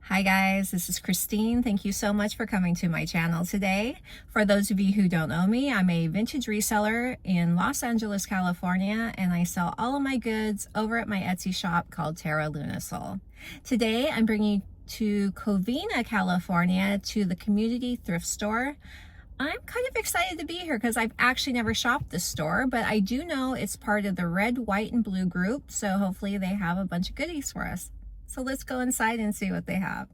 Hi guys, this is Christine. Thank you so much for coming to my channel today. For those of you who don't know me, I'm a vintage reseller in Los Angeles, California, and I sell all of my goods over at my Etsy shop called Terra Luna Soul. Today I'm bringing you to Covina, California, to the community thrift store. I'm kind of excited to be here because I've actually never shopped this store, but I do know it's part of the red, white, and blue group, so hopefully they have a bunch of goodies for us. So let's go inside and see what they have.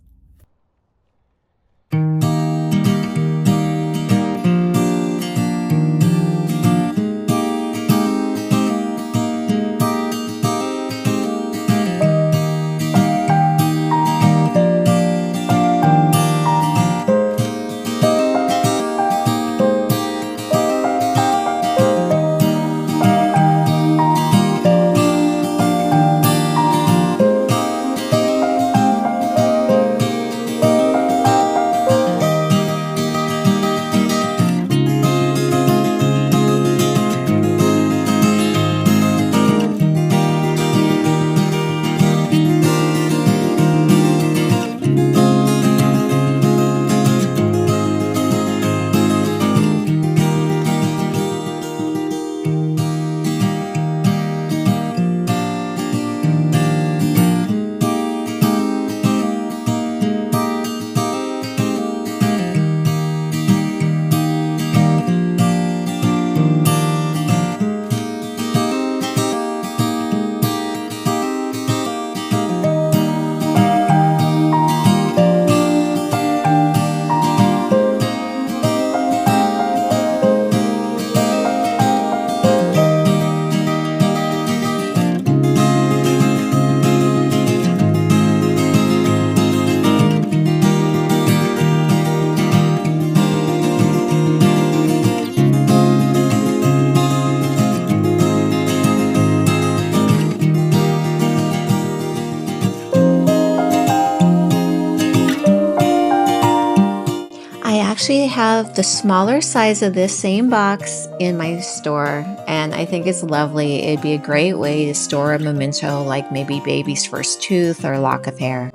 I actually have the smaller size of this same box in my store, and I think it's lovely. It'd be a great way to store a memento like maybe baby's first tooth or lock of hair.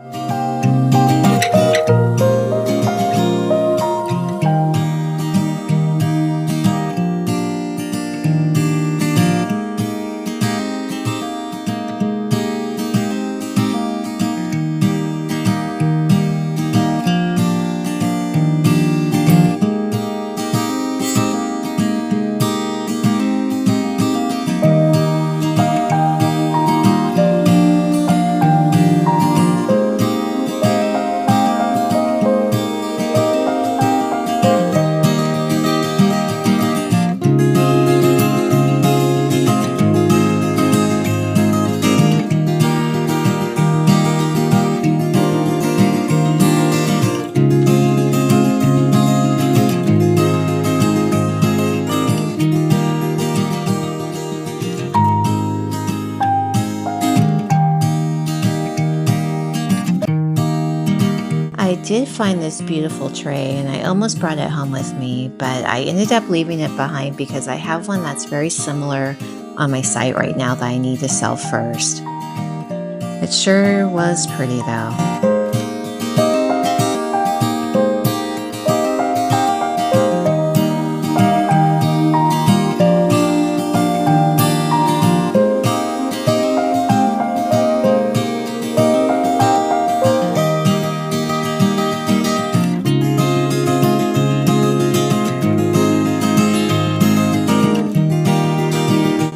I did find this beautiful tray and I almost brought it home with me, but I ended up leaving it behind because I have one that's very similar on my site right now that I need to sell first. It sure was pretty though.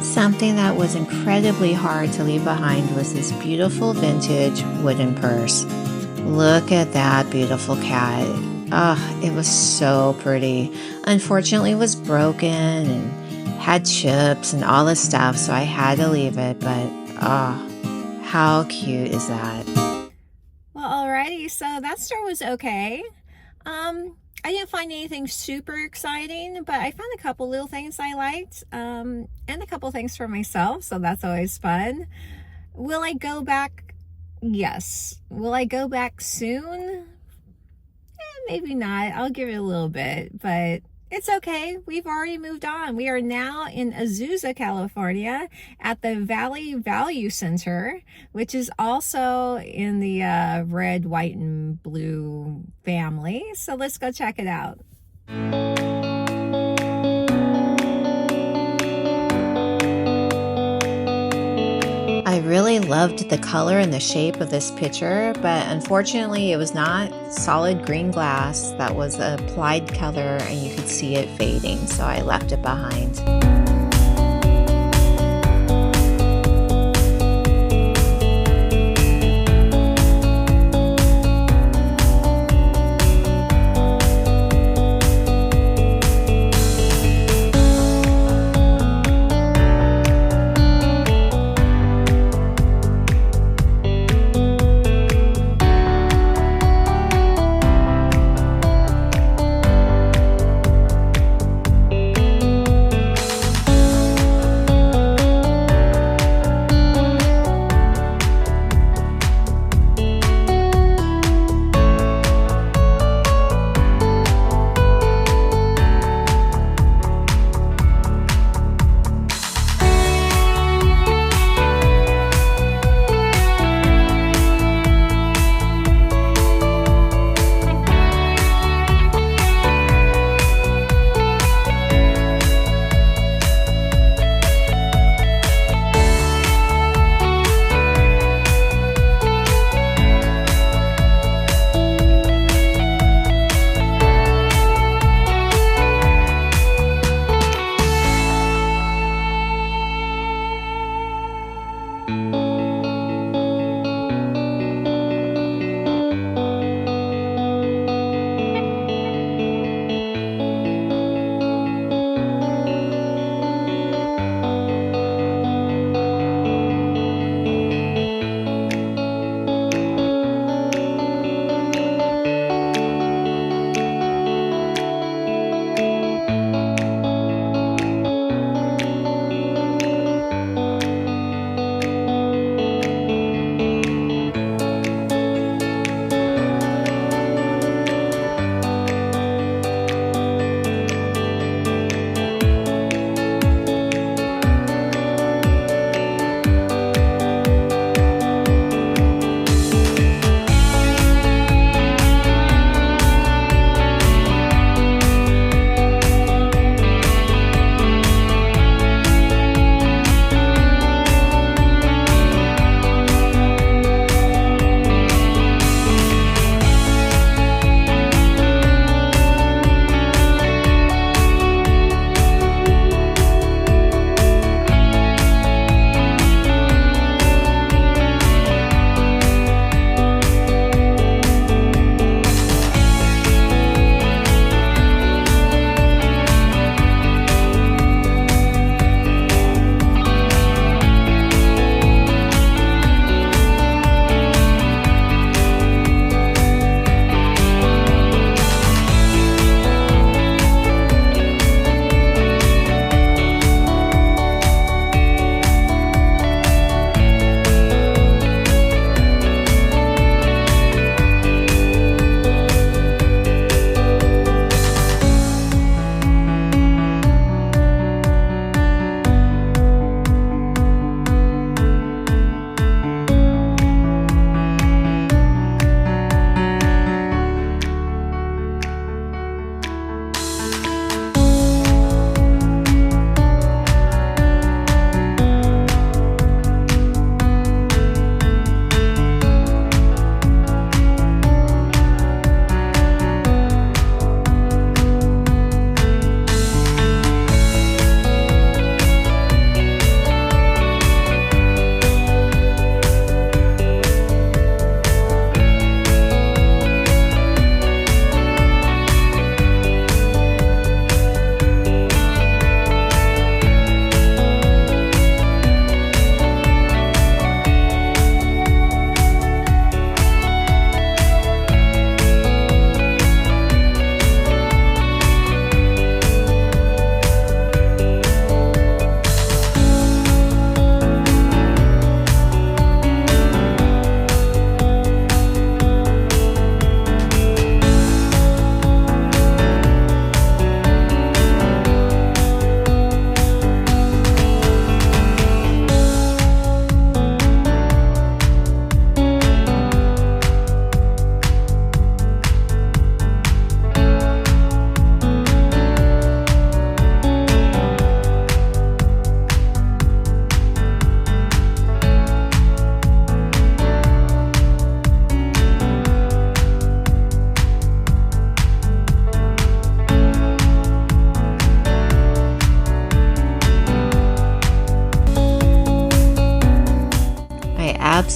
Something that was incredibly hard to leave behind was this beautiful vintage wooden purse. Look at that beautiful cat. Oh, it was so pretty. Unfortunately, it was broken and had chips and all this stuff, so I had to leave it, but oh, how cute is that? Well, alrighty, so that store was okay. I didn't find anything super exciting, but I found a couple little things I liked, and a couple things for myself, so that's always fun. Will I go back? Yes. Will I go back soon? Maybe not. I'll give it a little bit, but It's okay. We've already moved on. We are now in Azusa, California at the Valley Value Center, which is also in the red, white, and and blue family. So let's go check it out. I really loved the color and the shape of this picture, but unfortunately it was not solid green glass. That was applied color and you could see it fading, so I left it behind.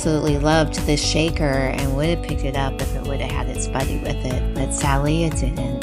absolutely loved this shaker and would have picked it up if it would have had its buddy with it, but sadly it didn't.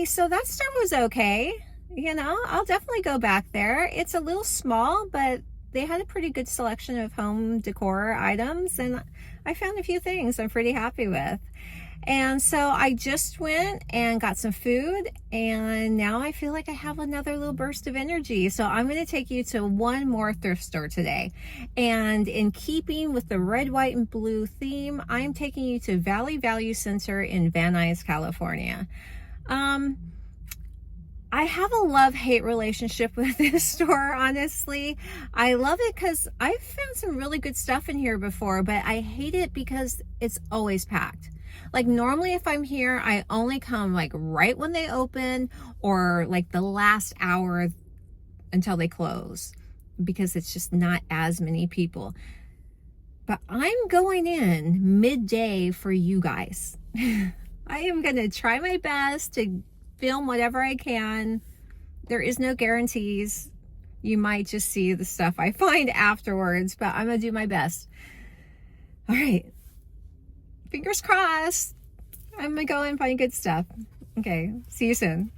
So that store was okay. You know, I'll definitely go back there. It's a little small, but they had a pretty good selection of home decor items, and I found a few things I'm pretty happy with. And so I just went and got some food, and now I feel like I have another little burst of energy. So I'm going to take you to one more thrift store today. And in keeping with the red, white, and blue theme, I'm taking you to Valley Value Center in Van Nuys, California. I have a love-hate relationship with this store, honestly. I love it because I've found some really good stuff in here before, but I hate it because it's always packed. Like normally if I'm here, I only come like right when they open or like the last hour until they close because it's just not as many people. But I'm going in midday for you guys. I am going to try my best to film whatever I can. There is no guarantees. You might just see the stuff I find afterwards, but I'm gonna do my best. All right, fingers crossed. I'm gonna go and find good stuff. Okay, see you soon.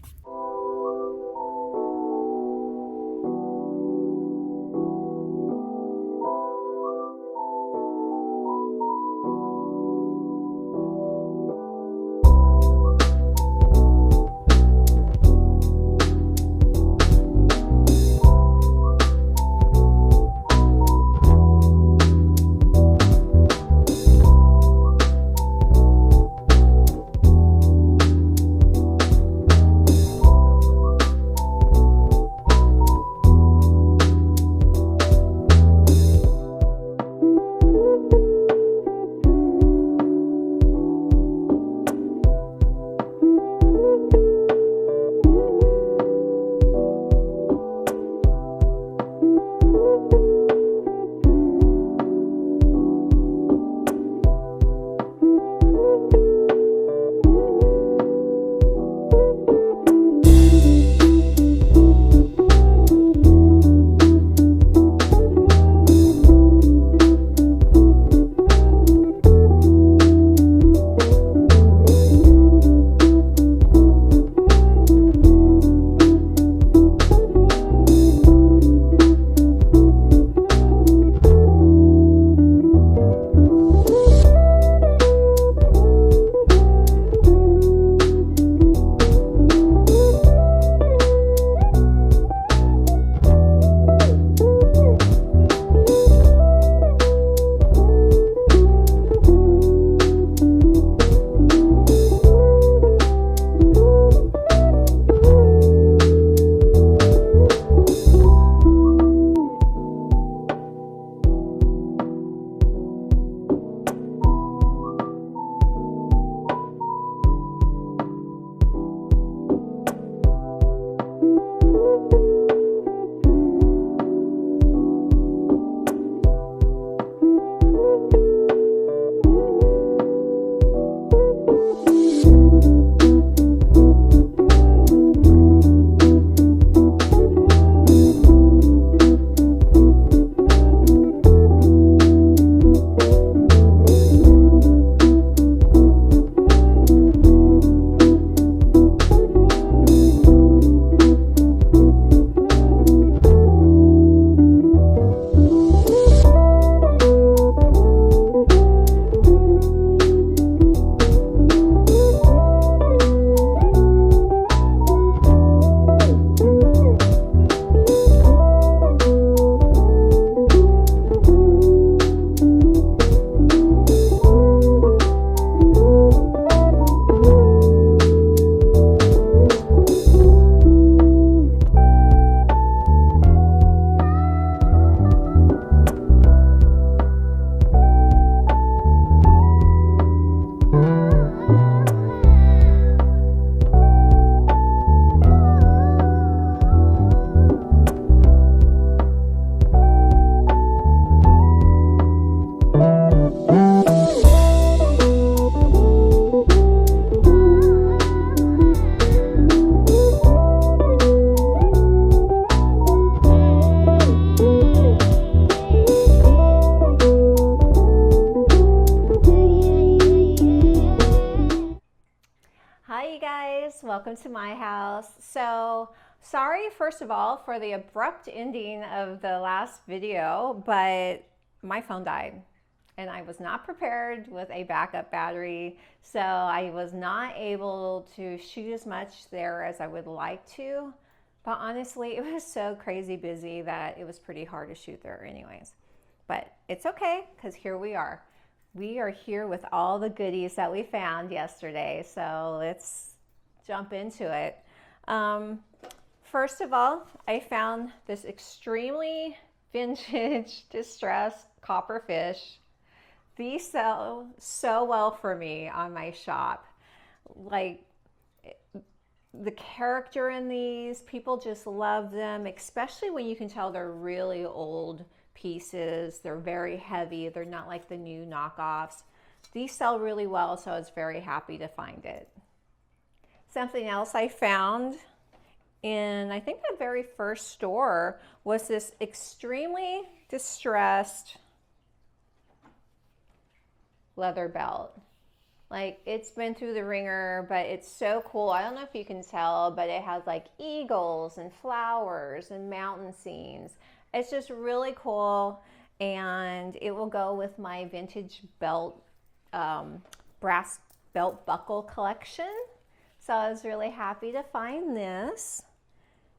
Hi you guys, welcome to my house. So sorry first of all for the abrupt ending of the last video, but my phone died and I was not prepared with a backup battery, so I was not able to shoot as much there as I would like to. But honestly, it was so crazy busy that it was pretty hard to shoot there anyways. But it's okay, because here we are. We are here with all the goodies that we found yesterday, so let's jump into it. First of all, I found this extremely vintage distressed copper fish. These sell so well for me on my shop. Like, the character in these, people just love them, especially when you can tell they're really old pieces. They're very heavy. They're not like the new knockoffs. These sell really well, so I was very happy to find it. Something else I found in, I think, the very first store was this extremely distressed leather belt. Like, it's been through the ringer, but it's so cool. I don't know if you can tell, but it has like eagles and flowers and mountain scenes. It's just really cool, and it will go with my vintage belt, brass belt buckle collection. So I was really happy to find this.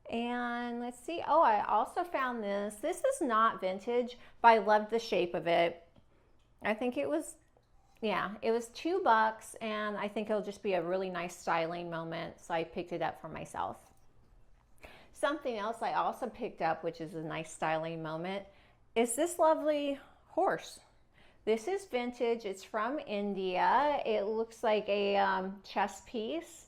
And let's see, oh, I also found this. This is not vintage, but I loved the shape of it. I think it was, yeah, it was $2, and I think it'll just be a really nice styling moment, so I picked it up for myself. Something else I also picked up, which is a nice styling moment, is this lovely horse. This is vintage. It's from India. It looks like a chess piece.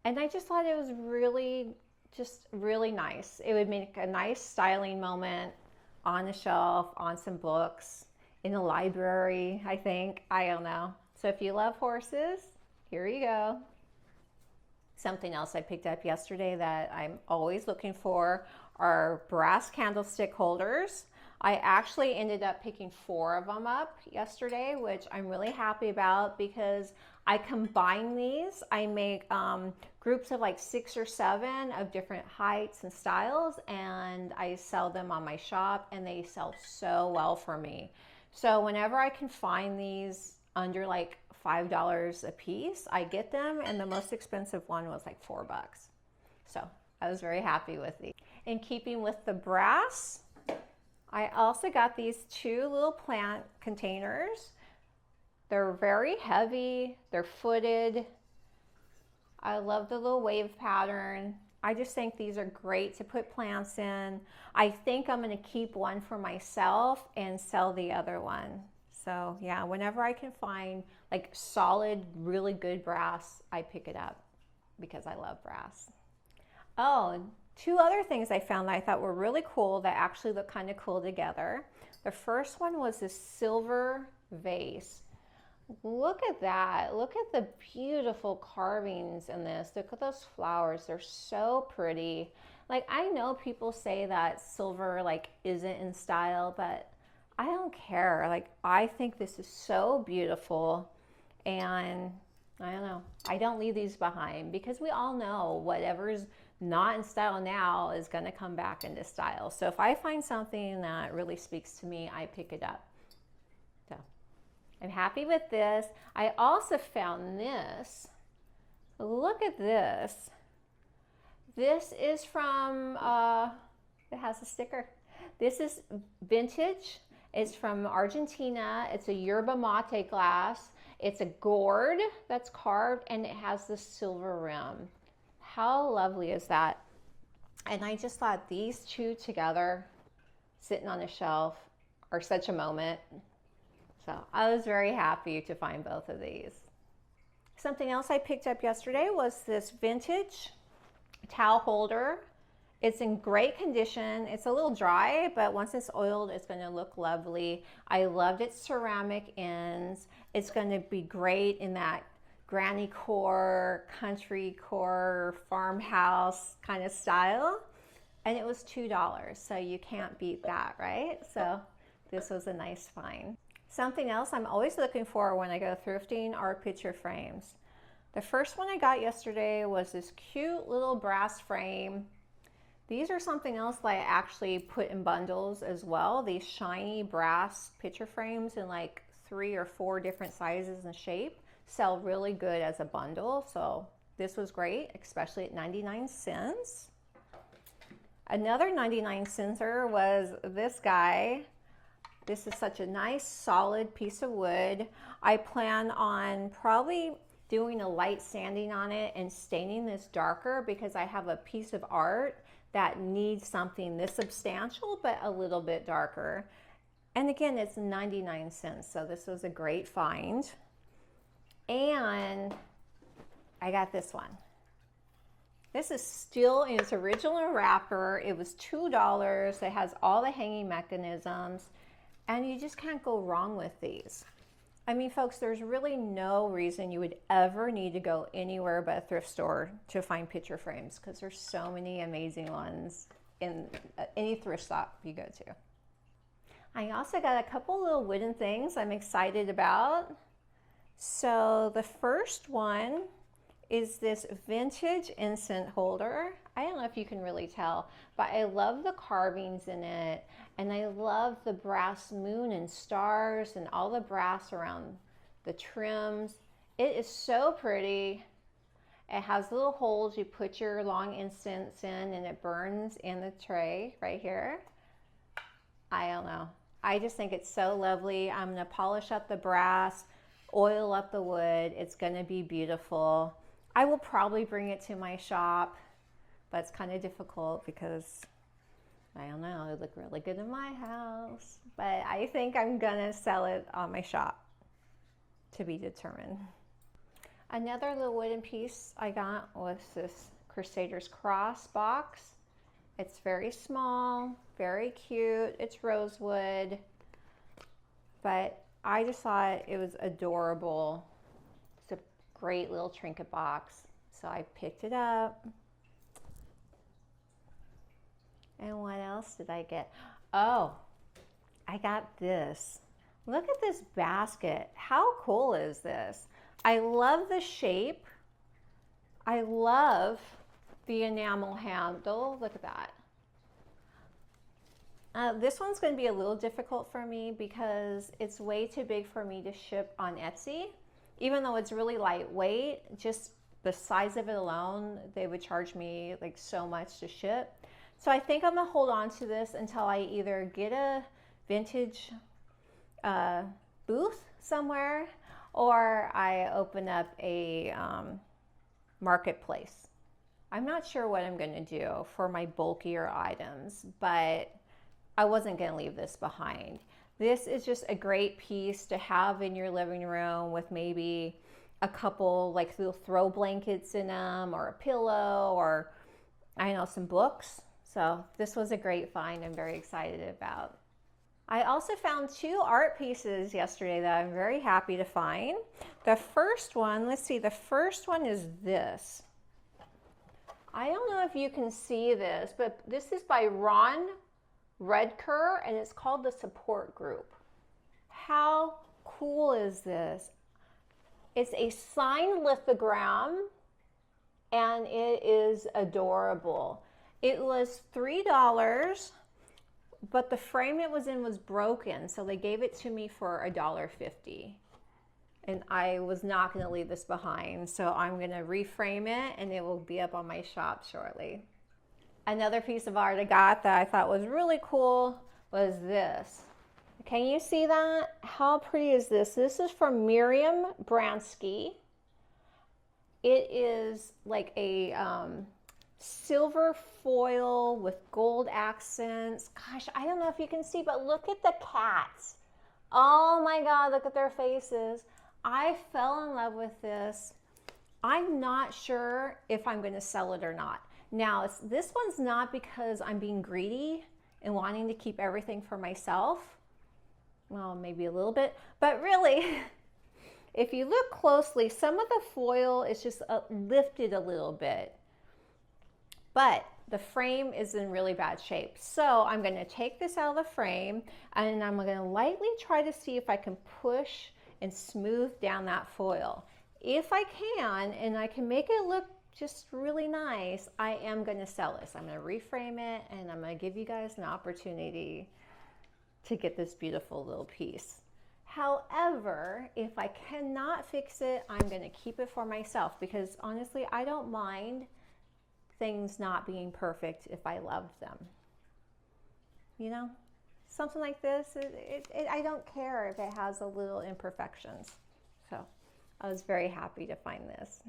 And I just thought it was really nice. It would make a nice styling moment on a shelf, on some books, in a library, I think. I don't know. So if you love horses, here you go. Something else I picked up yesterday that I'm always looking for are brass candlestick holders. I actually ended up picking 4 of them up yesterday, which I'm really happy about because I combine these. I make groups of like 6 or 7 of different heights and styles, and I sell them on my shop, and they sell so well for me. So whenever I can find these under like $5 a piece, I get them, and the most expensive one was like $4. So I was very happy with these. In keeping with the brass, I also got these 2 little plant containers. They're very heavy, they're footed. I love the little wave pattern. I just think these are great to put plants in. I think I'm gonna keep one for myself and sell the other one. So yeah, whenever I can find like solid, really good brass, I pick it up because I love brass. Oh, 2 other things I found that I thought were really cool that actually look kind of cool together. The first one was this silver vase. Look at that. Look at the beautiful carvings in this. Look at those flowers. They're so pretty. Like, I know people say that silver like isn't in style, but I don't care. Like, I think this is so beautiful, and I don't know. I don't leave these behind because we all know whatever's not in style now is going to come back into style. So if I find something that really speaks to me, I pick it up. So I'm happy with this. I also found this. Look at this. This is from, it has a sticker. This is vintage. It's from Argentina. It's a yerba mate glass. It's a gourd that's carved, and it has the silver rim. How lovely is that? And I just thought these 2 together, sitting on a shelf, are such a moment. So I was very happy to find both of these. Something else I picked up yesterday was this vintage towel holder. It's in great condition. It's a little dry, but once it's oiled, it's going to look lovely. I loved its ceramic ends. It's going to be great in that granny core, country core, farmhouse kind of style. And it was $2, so you can't beat that, right? So this was a nice find. Something else I'm always looking for when I go thrifting are picture frames. The first one I got yesterday was this cute little brass frame. These are something else that I actually put in bundles as well. These shiny brass picture frames in like 3 or 4 different sizes and shape sell really good as a bundle. So this was great, especially at 99 cents. Another 99 center was this guy. This is such a nice solid piece of wood. I plan on probably doing a light sanding on it and staining this darker because I have a piece of art that needs something this substantial but a little bit darker. And again, it's 99 cents, so this was a great find. And I got this one. This is still in its original wrapper. It was $2. It has all the hanging mechanisms, and you just can't go wrong with these. I mean, folks, there's really no reason you would ever need to go anywhere but a thrift store to find picture frames because there's so many amazing ones in any thrift shop you go to. I also got a couple little wooden things I'm excited about. So the first one is this vintage incense holder. I don't know if you can really tell, but I love the carvings in it, and I love the brass moon and stars and all the brass around the trims. It is so pretty. It has little holes you put your long incense in, and it burns in the tray right here. I don't know. I just think it's so lovely. I'm gonna polish up the brass, oil up the wood. It's gonna be beautiful. I will probably bring it to my shop, but it's kind of difficult because I don't know, it look really good in my house. But I think I'm gonna sell it on my shop, to be determined. Another little wooden piece I got was this Crusader's Cross box. It's very small, very cute. It's rosewood, but I just thought it was adorable. It's a great little trinket box, so I picked it up. And what else did I get? Oh, I got this. Look at this basket. How cool is this? I love the shape. I love the enamel handle. Look at that. This one's going to be a little difficult for me because it's way too big for me to ship on Etsy. Even though it's really lightweight, just the size of it alone, they would charge me like so much to ship. So I think I'm gonna hold on to this until I either get a vintage booth somewhere or I open up a marketplace. I'm not sure what I'm gonna do for my bulkier items, but I wasn't gonna leave this behind. This is just a great piece to have in your living room with maybe a couple like little throw blankets in them or a pillow or I know some books. So this was a great find I'm very excited about. I also found 2 art pieces yesterday that I'm very happy to find. The first one, let's see, the first one is this. I don't know if you can see this, but this is by Ron Redker, and it's called The Support Group. How cool is this? It's a signed lithogram, and it is adorable. It was $3, but the frame it was in was broken, so they gave it to me for $1.50. And I was not going to leave this behind, so I'm going to reframe it, and it will be up on my shop shortly. Another piece of art I got that I thought was really cool was this. Can you see that? How pretty is this? This is from Miriam Bransky. It is like a silver foil with gold accents. Gosh, I don't know if you can see, but look at the cats. Oh my God, look at their faces. I fell in love with this. I'm not sure if I'm going to sell it or not. Now, this one's not because I'm being greedy and wanting to keep everything for myself. Well, maybe a little bit, but really, if you look closely, some of the foil is just lifted a little bit, but the frame is in really bad shape. So I'm going to take this out of the frame and I'm going to lightly try to see if I can push and smooth down that foil. if I can, and I can make it look just really nice, I am going to sell this. I'm going to reframe it, and I'm going to give you guys an opportunity to get this beautiful little piece. However, if I cannot fix it, I'm going to keep it for myself, because honestly, I don't mind things not being perfect if I love them. You know, something like this, I don't care if it has a little imperfections. So I was very happy to find this.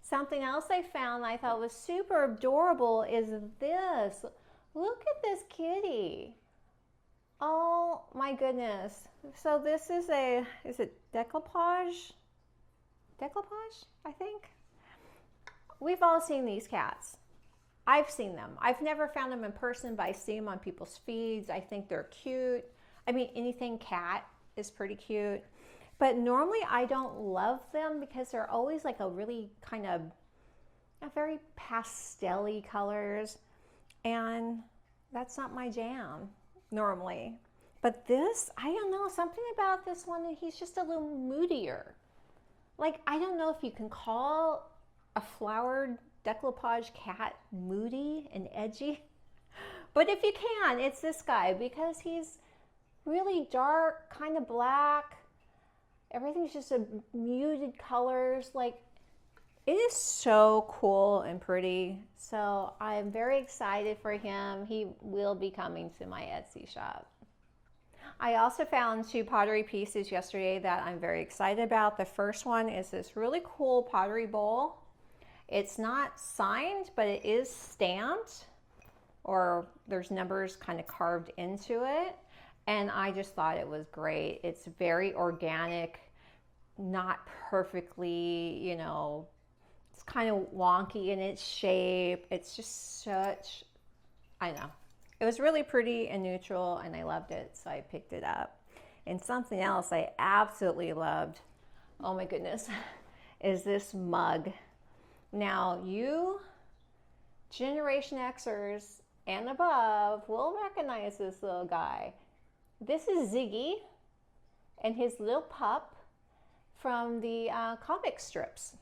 Something else I found I thought was super adorable is this. Look at this kitty. Oh my goodness. So this is it decoupage? Decoupage, I think. We've all seen these cats. I've seen them. I've never found them in person, but I see them on people's feeds. I think they're cute. I mean, anything cat is pretty cute. But normally I don't love them because they're always like a really kind of a very pastel-y colors. And that's not my jam normally. But this, I don't know, something about this one, he's just a little moodier. Like, I don't know if you can call a flowered decoupage cat moody and edgy. But if you can, it's this guy, because he's really dark, kind of black. Everything's just a muted colors. Like, it is so cool and pretty. So I'm very excited for him. He will be coming to my Etsy shop. I also found 2 pottery pieces yesterday that I'm very excited about. The first one is this really cool pottery bowl. It's not signed, but it is stamped, or there's numbers kind of carved into it. And I just thought it was great. It's very organic, not perfectly, you know, it's kind of wonky in its shape. It's just such, I know. It was really pretty and neutral, and I loved it, so I picked it up. And something else I absolutely loved, oh my goodness, is this mug. Now, you Generation Xers and above will recognize this little guy. This is Ziggy and his little pup from the comic strips.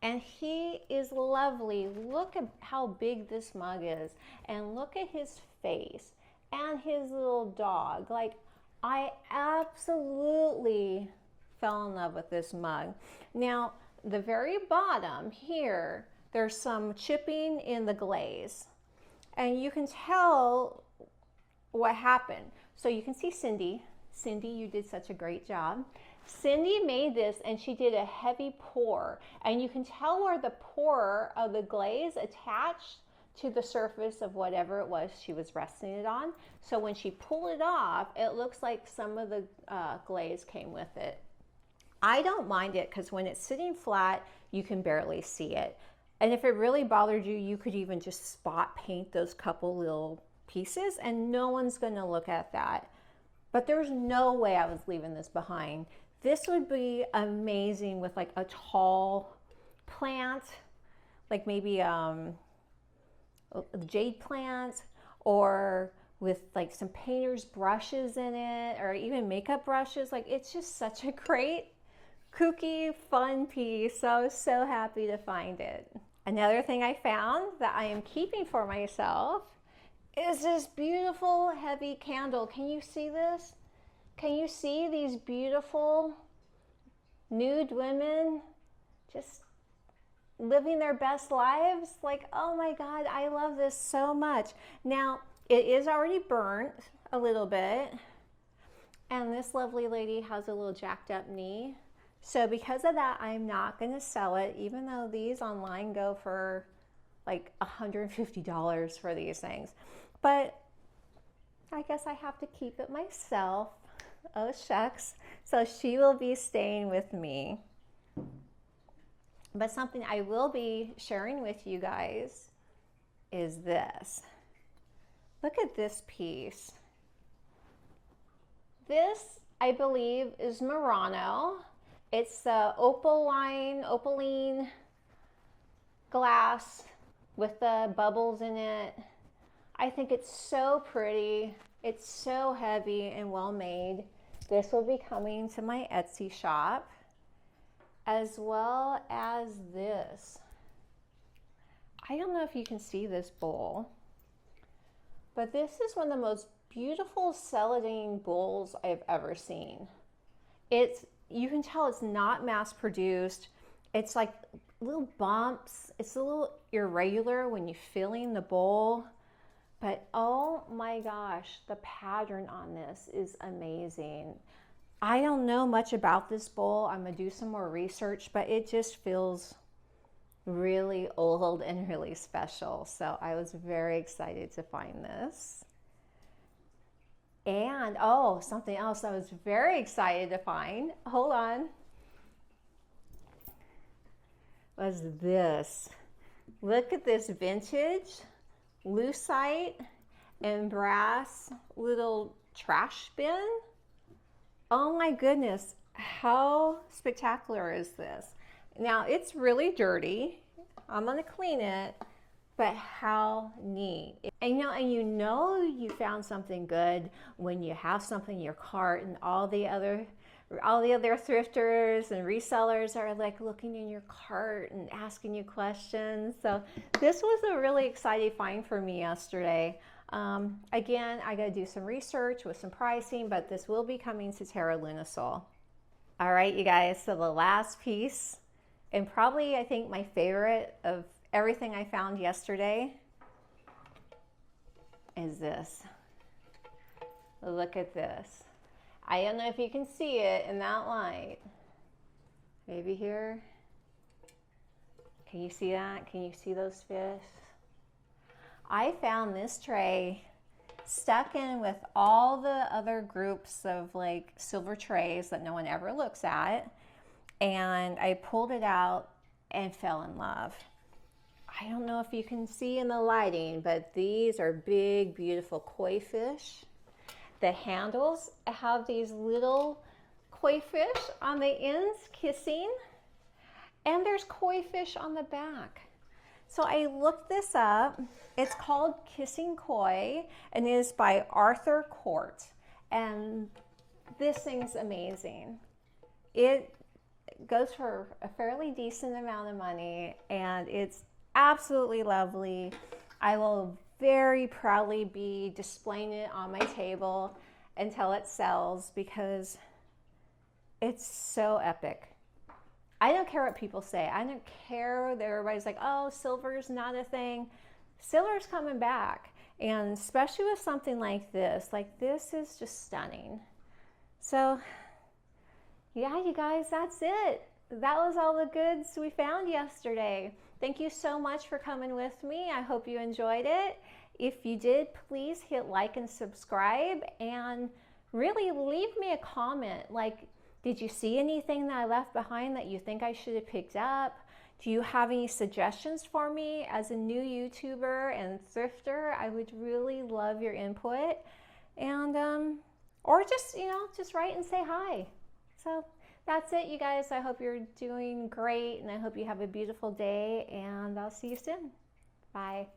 And he is lovely. Look at how big this mug is. And look at his face and his little dog. Like, I absolutely fell in love with this mug. Now, the very bottom here, there's some chipping in the glaze. And you can tell what happened. So you can see Cindy. Cindy, you did such a great job. Cindy made this, and she did a heavy pour, and you can tell where the pour of the glaze attached to the surface of whatever it was she was resting it on. So when she pulled it off, it looks like some of the glaze came with it. I don't mind it because when it's sitting flat, you can barely see it. And if it really bothered you, you could even just spot paint those couple little pieces, and no one's going to look at that. But there's no way I was leaving this behind. This would be amazing with like a tall plant, like maybe jade plant, or with like some painter's brushes in it, or even makeup brushes. Like, it's just such a great, kooky, fun piece. So I was so happy to find it. Another thing I found that I am keeping for myself is this beautiful heavy candle. Can you see this? Can you see these beautiful nude women just living their best lives? Like, oh my God, I love this so much. Now, it is already burnt a little bit, and this lovely lady has a little jacked up knee. So because of that, I'm not going to sell it, even though these online go for like $150 for these things. But I guess I have to keep it myself. Oh shucks. So she will be staying with me. But something I will be sharing with you guys is this. Look at this piece. This, I believe, is Murano. It's the opaline glass with the bubbles in it. I think it's so pretty. It's so heavy and well made. This will be coming to my Etsy shop. as well as this. I don't know if you can see this bowl, but this is one of the most beautiful celandine bowls I've ever seen. You can tell it's not mass produced. It's like little bumps. It's a little irregular when you're filling the bowl, but oh my gosh, the pattern on this is amazing. I don't know much about this bowl. I'm gonna do some more research, but it just feels really old and really special. So I was very excited to find this. And oh, something else I was very excited to find, hold on, was this. Look at this vintage lucite and brass little trash bin. Oh my goodness, how spectacular is this? Now it's really dirty. I'm gonna clean it, but how neat. And you know you found something good when you have something in your cart and all the other thrifters and resellers are like looking in your cart and asking you questions. So this was a really exciting find for me yesterday. Again, I gotta do some research with some pricing, but this will be coming to Terra Luna Soul. All right, you guys, so the last piece, and probably I think my favorite of everything I found yesterday, is this. Look at this. I don't know if you can see it in that light. Maybe here. Can you see that? Can you see those fish? I found this tray stuck in with all the other groups of like silver trays that no one ever looks at. And I pulled it out and fell in love. I don't know if you can see in the lighting, but these are big, beautiful koi fish. The handles have these little koi fish on the ends kissing, and there's koi fish on the back. So I looked this up. It's called Kissing Koi, and it is by Arthur Court. And this thing's amazing. It goes for a fairly decent amount of money, and it's absolutely lovely. I will very proudly be displaying it on my table until it sells because it's so epic. I don't care what people say. I don't care that everybody's like, oh, silver's not a thing. Silver's coming back. And especially with something like this is just stunning. So yeah, you guys, that's it. That was all the goods we found yesterday. Thank you so much for coming with me. I hope you enjoyed it. If you did, please hit like and subscribe, and really leave me a comment. Like, did you see anything that I left behind that you think I should have picked up? Do you have any suggestions for me as a new YouTuber and thrifter? I would really love your input. And, or just, just write and say hi. So that's it, you guys. I hope you're doing great, and I hope you have a beautiful day, and I'll see you soon. Bye.